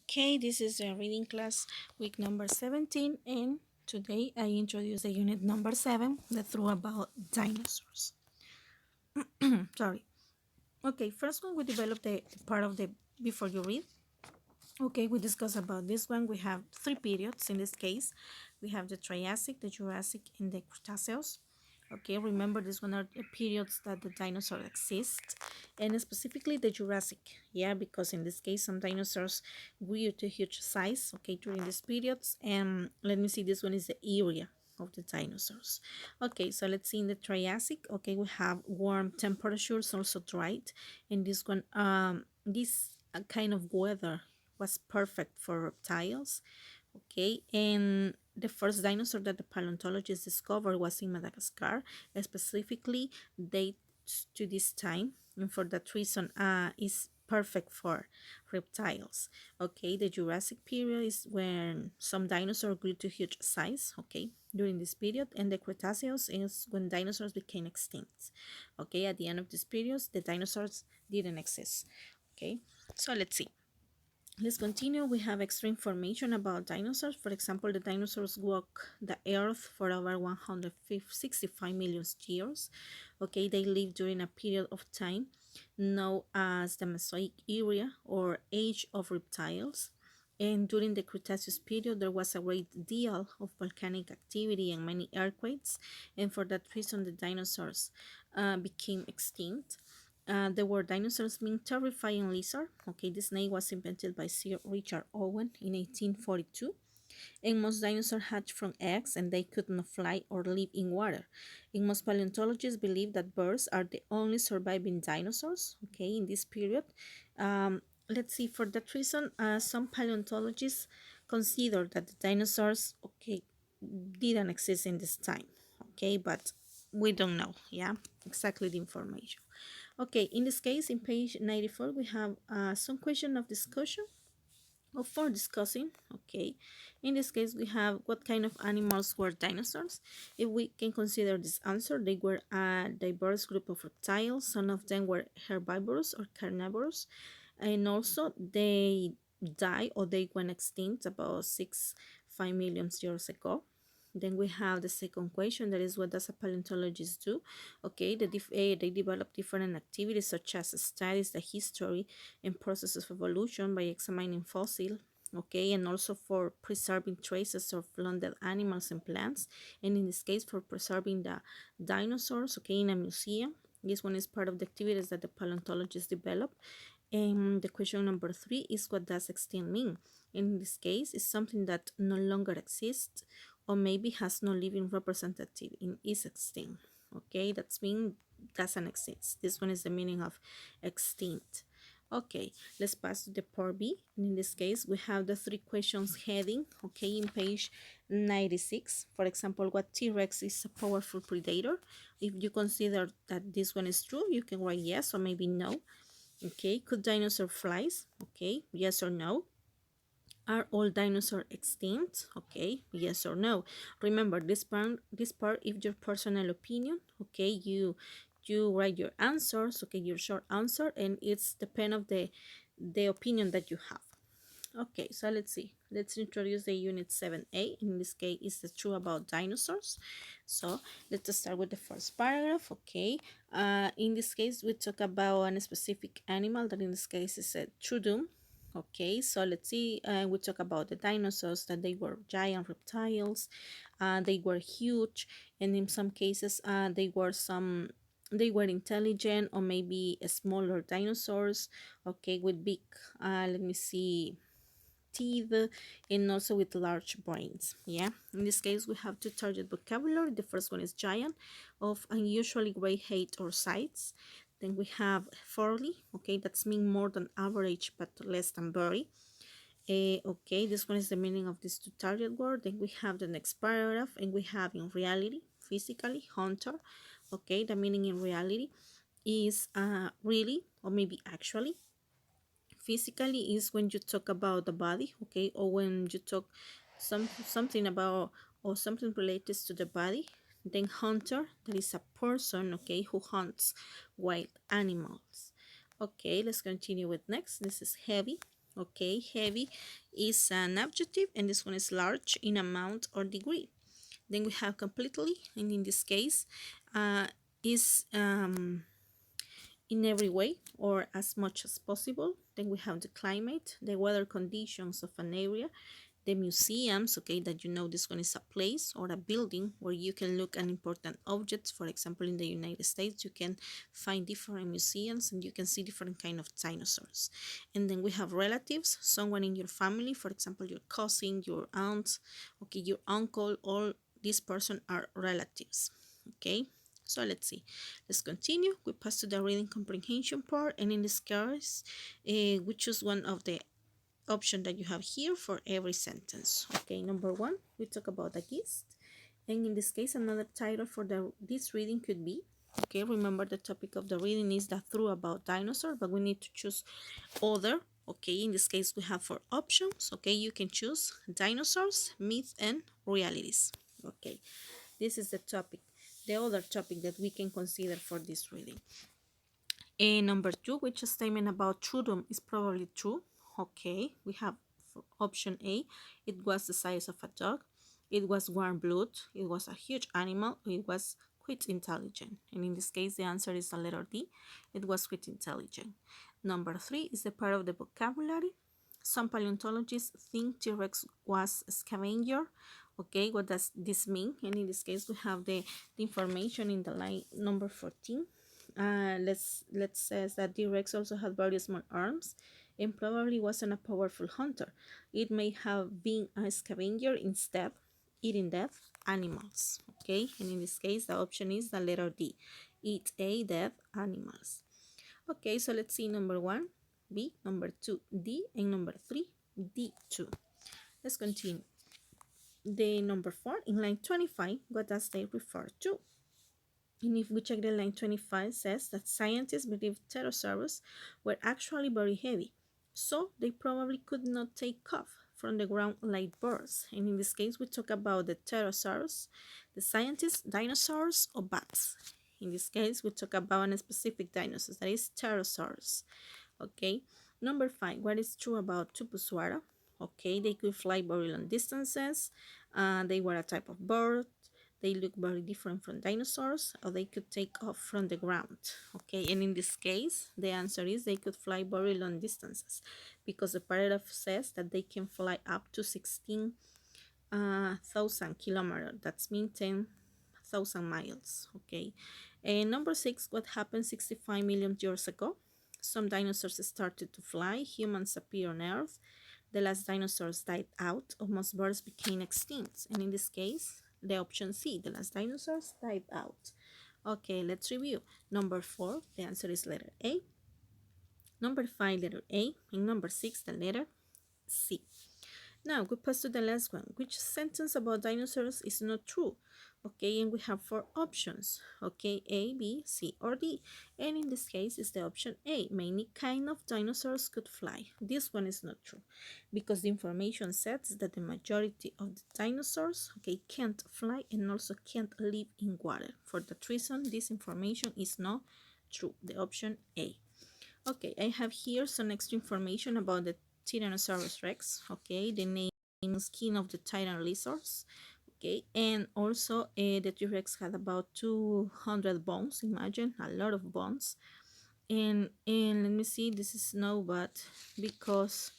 Okay, this is a reading class week number 17, and today I introduce the unit number 7, the through about dinosaurs. Sorry. Okay, first one we develop the part of the before you read. Okay, we discuss about this one. We have three periods in this case. We have the Triassic, the Jurassic, and the Cretaceous. Okay, remember this one are the periods that the dinosaurs exist, and specifically the Jurassic. Yeah, because in this case some dinosaurs grew to huge size. Okay, during these periods, and let me see. This one is the area of the dinosaurs. Okay, so let's see in the Triassic. Okay, we have warm temperatures, also dried, and this one this kind of weather was perfect for reptiles. Okay, and the first dinosaur that the paleontologists discovered was in Madagascar, specifically dates to this time, and for that reason is perfect for reptiles. Okay, the Jurassic period is when some dinosaurs grew to huge size. Okay, during this period, and the Cretaceous is when dinosaurs became extinct. Okay, at the end of this period the dinosaurs didn't exist. Okay, so let's see. Let's continue. We have extra information about dinosaurs. For example, the dinosaurs walk the earth for over 165 million years. Okay, they lived during a period of time known as the Mesozoic era or Age of Reptiles. And during the Cretaceous period, there was a great deal of volcanic activity and many earthquakes. And for that reason, the dinosaurs became extinct. There were dinosaurs being terrifying lizard. Okay, this name was invented by Sir Richard Owen in 1842. And most dinosaurs hatched from eggs and they could not fly or live in water. And most paleontologists believe that birds are the only surviving dinosaurs. Okay, in this period. Let's see, for that reason, some paleontologists consider that the dinosaurs, okay, didn't exist in this time. Okay, but we don't know, yeah, exactly the information. Okay, in this case, in page 94, we have some question of discussion or for discussing. Okay, in this case, we have what kind of animals were dinosaurs. If we can consider this answer, they were a diverse group of reptiles. Some of them were herbivorous or carnivorous, and also they died or they went extinct about 5 million years ago. Then we have the second question, that is what does a paleontologist do? Okay, they develop different activities such as studies the history and processes of evolution by examining fossil, okay, and also for preserving traces of landed animals and plants, and in this case for preserving the dinosaurs, okay, in a museum. This one is part of the activities that the paleontologists develop. And the question number 3 is what does extinct mean? In this case, it's something that no longer exists or maybe has no living representative in is extinct. Okay, that's mean doesn't exist. This one is the meaning of extinct. Okay, let's pass to the part B. And in this case, we have the 3 questions heading, okay, in page 96. For example, what T-Rex is a powerful predator? If you consider that this one is true, you can write yes or maybe no. Okay, could dinosaur flies? Okay, yes or no. Are all dinosaurs extinct? Okay, yes or no. Remember this part is your personal opinion. Okay, you write your answers, okay, your short answer, and it's depend of the opinion that you have. Okay, so let's see. Let's introduce the unit 7a. In this case, is the true about dinosaurs. So let's start with the first paragraph. Okay, in this case, we talk about a specific animal that in this case is a trudum. Okay, so let's see. We talk about the dinosaurs, that they were giant reptiles. They were huge, and in some cases, they were intelligent or maybe smaller dinosaurs. Okay, with big. Let me see, teeth, and also with large brains. Yeah, in this case we have two target vocabulary. The first one is giant, of unusually great height or size. Then we have furry, okay, that's mean more than average but less than very. Okay, this one is the meaning of this two target word. Then we have the next paragraph, and we have in reality, physically, hunter. Okay, the meaning in reality is really or maybe actually. Physically is when you talk about the body, okay, or when you talk something about or something related to the body. Then hunter, that is a person, okay, who hunts wild animals. Okay, let's continue with next. This is heavy. Okay, heavy is an adjective, and this one is large in amount or degree. Then we have completely, and in this case, is in every way or as much as possible. Then we have the climate, the weather conditions of an area, the museums, okay, that you know this one is a place or a building where you can look at important objects. For example, in the United States, you can find different museums and you can see different kind of dinosaurs. And then we have relatives, someone in your family, for example, your cousin, your aunt, okay, your uncle, all these person are relatives, okay. So let's see, let's continue. We pass to the reading comprehension part, and in this case, we choose one of the option that you have here for every sentence. Okay, number one, we talk about a guest, and in this case, another title for this reading could be, okay, remember the topic of the reading is the through about dinosaur, but we need to choose other. Okay, in this case, we have four options. Okay, you can choose dinosaurs, myths, and realities. Okay, this is the topic, the other topic that we can consider for this reading. And number two, which statement about truth is probably true. Okay, we have option A, it was the size of a dog, it was warm blood, it was a huge animal, it was quite intelligent. And in this case, the answer is the letter D, it was quite intelligent. Number three is the part of the vocabulary. Some paleontologists think T-Rex was a scavenger. Okay, what does this mean? And in this case, we have the information in the line number 14. Let's says that T-Rex also had very small arms and probably wasn't a powerful hunter. It may have been a scavenger instead, eating dead animals. Okay, and in this case, the option is the letter D, eat a dead animals. Okay, so let's see number one, B, number two, D, and number three, D2. Let's continue. The number four in line 25, what does they refer to? And if we check the line 25, says that scientists believe pterosaurs were actually very heavy, so they probably could not take off from the ground like birds. And in this case, we talk about the pterosaurs, the scientists, dinosaurs, or bats. In this case, we talk about a specific dinosaur, that is pterosaurs. Okay, number five, what is true about Tupusuara? Okay, they could fly very long distances. They were a type of bird. They look very different from dinosaurs, or they could take off from the ground. Okay, and in this case, the answer is they could fly very long distances, because the paragraph says that they can fly up to 16,000 kilometers. That's mean 10,000 miles. Okay, and number six, what happened 65 million years ago? Some dinosaurs started to fly. Humans appeared on Earth. The last dinosaurs died out, or most birds became extinct. And in this case, the option C, the last dinosaurs died out. Okay, let's review. Number four, the answer is letter A. Number five, letter A. And number six, the letter C. Now we pass to the last one. Which sentence about dinosaurs is not true? Okay, and we have four options. Okay, A, B, C, or D. And in this case, it's the option A. Many kind of dinosaurs could fly. This one is not true, because the information says that the majority of the dinosaurs, okay, can't fly and also can't live in water. For that reason, this information is not true. The option A. Okay, I have here some extra information about the Tyrannosaurus rex. Okay, the name and skin of the Titan lizards. Okay, and also the T-Rex had about 200 bones. Imagine a lot of bones. And let me see, this is no, but because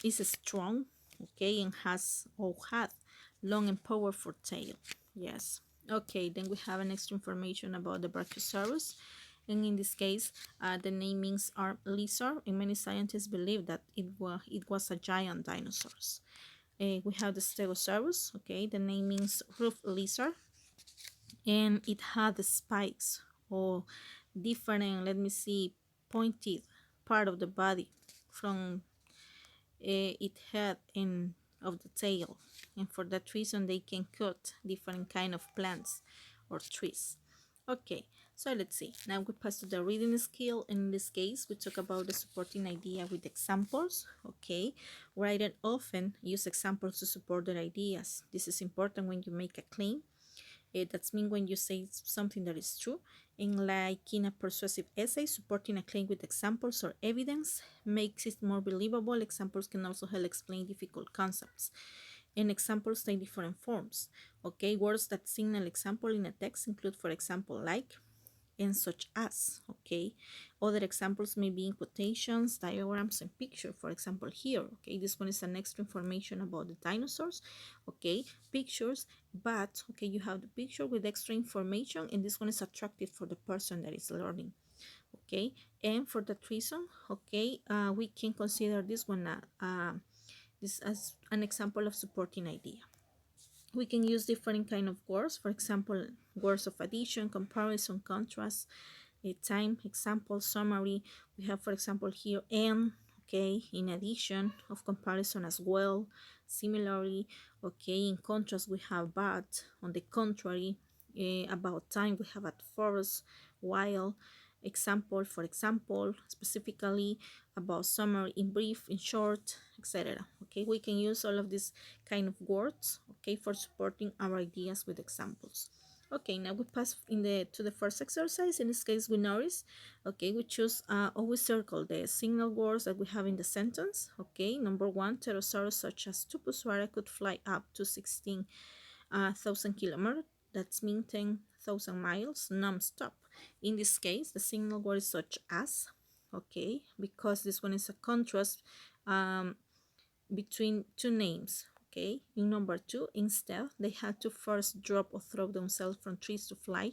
it's strong, okay, and has or had long and powerful tail. Yes. Okay, then we have an extra information about the Brachiosaurus. And in this case, the name means armed lizard, and many scientists believe that it was a giant dinosaur. We have the Stegosaurus, okay, the name means roof lizard, and it had the spikes or different, let me see, pointed part of the body from its head and of the tail, and for that reason they can cut different kind of plants or trees. Okay, so let's see. Now we pass to the reading skill. In this case, we talk about the supporting idea with examples. Okay, writers often use examples to support their ideas. This is important when you make a claim. That's mean when you say something that is true. And like in a persuasive essay, supporting a claim with examples or evidence makes it more believable. Examples can also help explain difficult concepts. And examples take different forms. Okay, words that signal example in a text include, for example, like and such as. Okay, other examples may be in quotations, diagrams, and picture. For example, here, okay, this one is an extra information about the dinosaurs. Okay, pictures, but okay, you have the picture with extra information, and this one is attractive for the person that is learning. Okay, and for that reason, okay, we can consider this one this as an example of supporting idea. We can use different kind of words, for example, words of addition, comparison, contrast, a time, example, summary. We have, for example, here and, okay, in addition, of comparison as well, similarly, okay, in contrast we have but, on the contrary, about time we have at first, while, example, for example, specifically, about summary, in brief, in short, etc. Okay, we can use all of these kind of words, okay, for supporting our ideas with examples. Okay, now we pass to the first exercise. In this case, we notice, okay, we choose always circle the signal words that we have in the sentence. Okay, number one, pterosaurs such as Tupusuara could fly up to 16,000 kilometers. That's mean 10,000 miles non-stop. In this case, the signal word is such as, okay, because this one is a contrast between two names. Okay, in number two, instead, they had to first drop or throw themselves from trees to fly,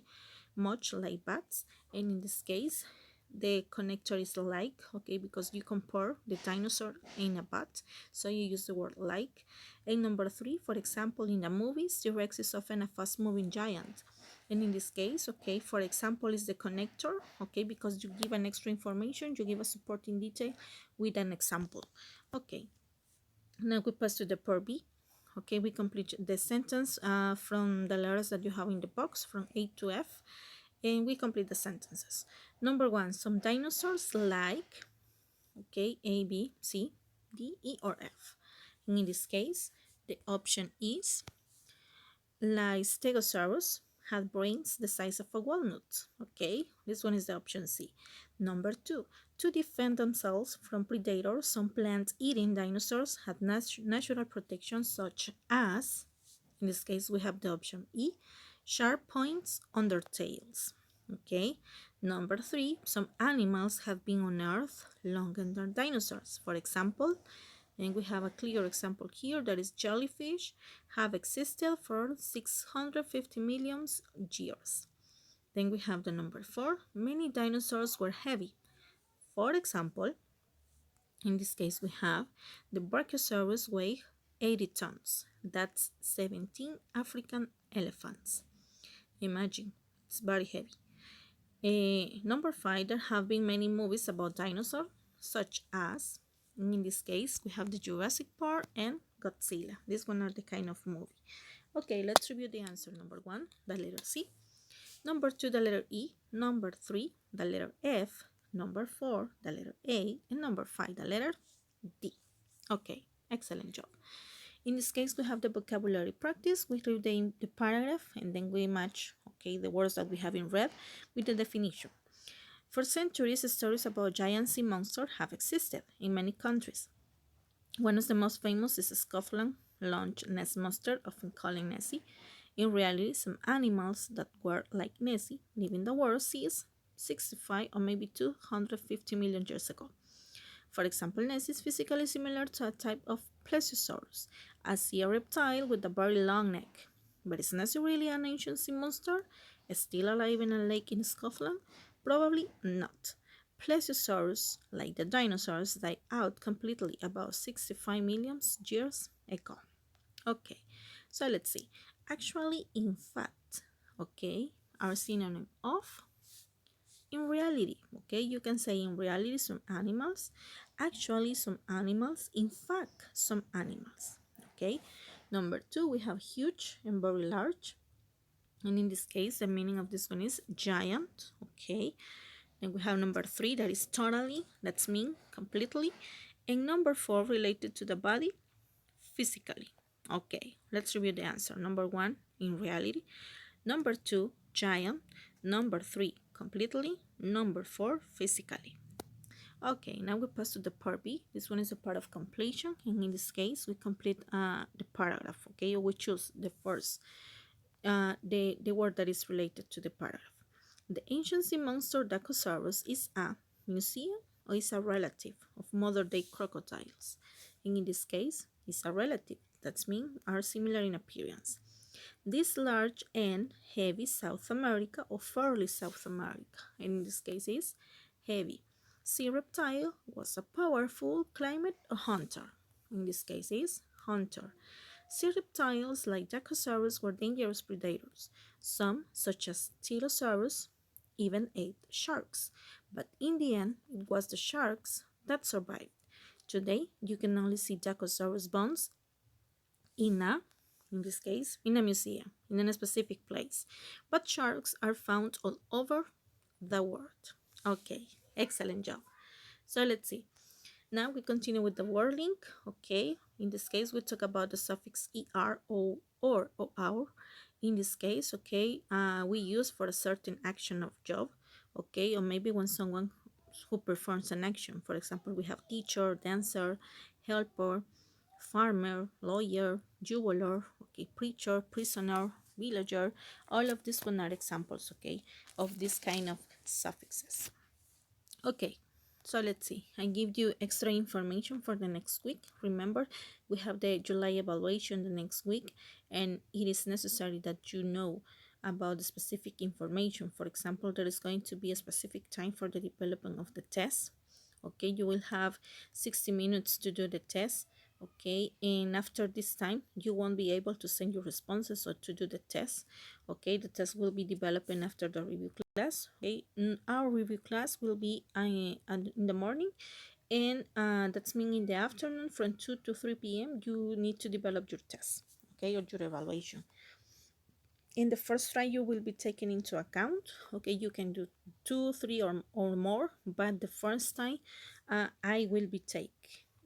much like bats. And in this case, the connector is like, okay, because you compare the dinosaur and a bat, so you use the word like. And number three, for example, in the movies, T-Rex is often a fast-moving giant. And in this case, okay, for example, is the connector, okay, because you give an extra information, you give a supporting detail with an example. Okay, now we pass to the part B. Okay, we complete the sentence from the letters that you have in the box from A to F, and we complete the sentences. Number one, some dinosaurs like, okay, A, B, C, D, E, or F. And in this case, the option is like Stegosaurus had brains the size of a walnut. Okay, this one is the option C. Number two, to defend themselves from predators, some plant-eating dinosaurs had natural protection such as, in this case we have the option E, sharp points on their tails. Okay, number three, some animals have been on Earth longer than dinosaurs. For example, and we have a clear example here, that is jellyfish have existed for 650 million years. Then we have the number four, many dinosaurs were heavy. For example, in this case we have the Brachiosaurus weighed 80 tons. That's 17 African elephants. Imagine, it's very heavy. Number five, there have been many movies about dinosaurs, such as, in this case, we have the Jurassic Park and Godzilla. These one are the kind of movie. Okay, let's review the answer. Number one, the letter C. Number two, the letter E. Number three, the letter F. Number four, the letter A. And number five, the letter D. Okay, excellent job. In this case, we have the vocabulary practice. We read the paragraph and then we match, okay, the words that we have in red with the definition. For centuries, stories about giant sea monsters have existed in many countries. One of the most famous is Scotland launched Ness monster, often called Nessie. In reality, some animals that were like Nessie live in the world seas 65 or maybe 250 million years ago. For example, Nessie is physically similar to a type of plesiosaurus, a sea reptile with a very long neck. But is Nessie really an ancient sea monster, still alive in a lake in Scotland? Probably not. Plesiosaurus, like the dinosaurs, died out completely about 65 million years ago. Okay, so let's see. Actually, in fact, okay, our synonym of in reality, okay, you can say in reality some animals, actually some animals, in fact some animals. Okay, number two, we have huge and very large, and in this case the meaning of this one is giant. Okay, then we have number three, that is totally, that's mean completely, and number four, related to the body, physically. Okay, let's review the answer. Number one, in reality. Number 2, giant. Number 3, completely. Number 4, physically. Okay, now we pass to the part B. This one is a part of completion, and in this case, we complete the paragraph. Okay, we choose the first, the word that is related to the paragraph. The ancient sea monster Dacosaurus is a museum or is a relative of modern day crocodiles. And in this case, it's a relative. That means are similar in appearance. This large and heavy South America or fairly South America, and in this case is heavy. Sea reptile was a powerful climate hunter. In this case is hunter. Sea reptiles like Dacosaurus were dangerous predators. Some, such as Tyrannosaurus, even ate sharks. But in the end, it was the sharks that survived. Today, you can only see Dacosaurus bones in this case, in a museum, in a specific place. But sharks are found all over the world. Okay, excellent job. So let's see. Now we continue with the word link. Okay, in this case, we talk about the suffix er, o, or our. In this case, okay, we use for a certain action of job. Okay, or maybe when someone who performs an action. For example, we have teacher, dancer, helper, farmer, lawyer, jeweler, okay, preacher, prisoner, villager. All of these one are examples, okay, of this kind of suffixes. Okay, so let's see. I give you extra information for the next week. Remember, we have the July evaluation the next week, and it is necessary that you know about the specific information. For example, there is going to be a specific time for the development of the test. Okay, you will have 60 minutes to do the test. Okay, and after this time, you won't be able to send your responses or to do the test. Okay, the test will be developing after the review class. Okay, our review class will be in the morning, and that's mean in the afternoon from 2 to 3 p.m. you need to develop your test, okay, or your evaluation. In the first try, you will be taken into account. Okay, you can do 2, 3 or more, but the first time I will be take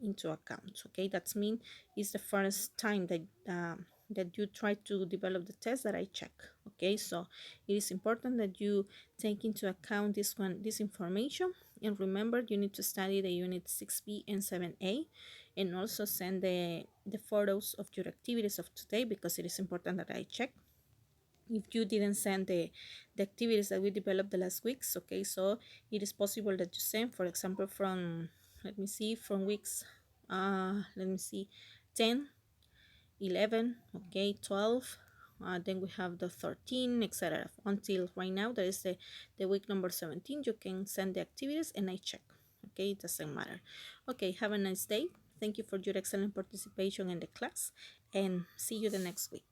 into account. Okay, that's mean it's the first time that that you try to develop the test that I check. Okay, so it is important that you take into account this information, and remember you need to study the unit 6b and 7a, and also send the photos of your activities of today, because it is important that I check if you didn't send the activities that we developed the last weeks. Okay, so it is possible that you send, for example, from, let me see, from weeks, let me see, 10, 11, okay, 12, then we have the 13, etc. Until right now, there is the week number 17. You can send the activities and I check. Okay, it doesn't matter. Okay, have a nice day. Thank you for your excellent participation in the class, and see you the next week.